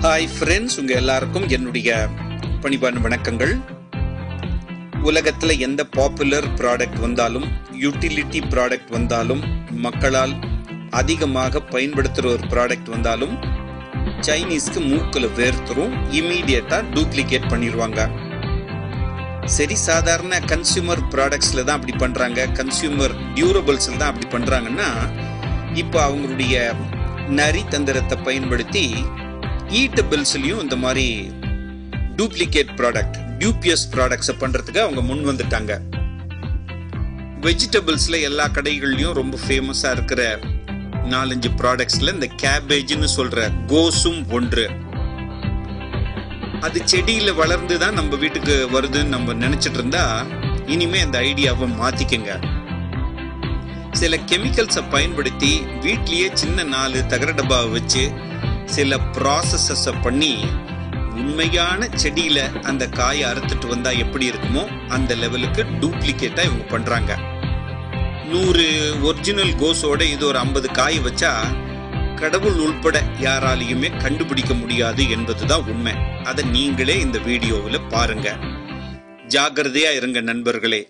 Hi friends, உங்க எல்லாருக்கும் என்னுடைய பணிவான வணக்கங்கள். உலகத்துல எந்த பாப்புலர் ப்ராடக்ட் வந்தாலும், யூட்டிலிட்டி ப்ராடக்ட் வந்தாலும், மக்களால் அதிகமாக பயன்படுத்துகிற ஒரு ப்ராடக்ட் வந்தாலும் சைனீஸ்க்கு மூக்கில் வேர்த்துரும், இமீடியட்டா டூப்ளிகேட் பண்ணிடுவாங்க. சரி, சாதாரண கன்சியூமர் ப்ராடக்ட்ஸ்ல தான் அப்படி பண்றாங்க, கன்சியூமர் டியூரபிள்ஸ்ல தான் அப்படி பண்றாங்கன்னா, இப்போ அவங்களுடைய நரி தந்திரத்தை பயன்படுத்தி ஈட்டபிள்ஸ்லயும் இந்த மாதிரி டூப்ளிகேட் ப்ராடக்ட், டியூபியஸ் ப்ராடக்ட்ஸை பண்றதுக்கு அவங்க முன் வந்துட்டாங்க. வெஜிடபிள்ஸ்ல எல்லா கடைகள்லயும் ரொம்ப ஃபேமஸா இருக்கிற 4-5 ப்ராடக்ட்ஸ்ல இந்த கேபேஜ்னு சொல்ற கோஸும் ஒன்று. அது செடியில வளர்ந்துதான் நம்ம வீட்டுக்கு வருதுன்னு நம்ம நினைச்சிட்டு இருந்தா, இனிமே அந்த ஐடியாவை மாத்திக்கங்க. சில கெமிக்கல்ஸை பயன்படுத்தி வீட்லயே சின்ன 4 தகர டப்பாவை வச்சு சில ப்ராசஸஸை பண்ணி உண்மையான செடியில அந்த காயை அறுத்துட்டு வந்தா எப்படி இருக்குமோ அந்த லெவலுக்கு டூப்ளிகேட்டா இவங்க பண்றாங்க. 100 ஒரிஜினல் கோஸோட இது ஒரு 50 காய் வச்சா கடவுள் உள்பட யாராலையுமே கண்டுபிடிக்க முடியாது என்பதுதான் உண்மை. அதை நீங்களே இந்த வீடியோவில் பாருங்க. ஜாக்கிரதையா இருங்க நண்பர்களே.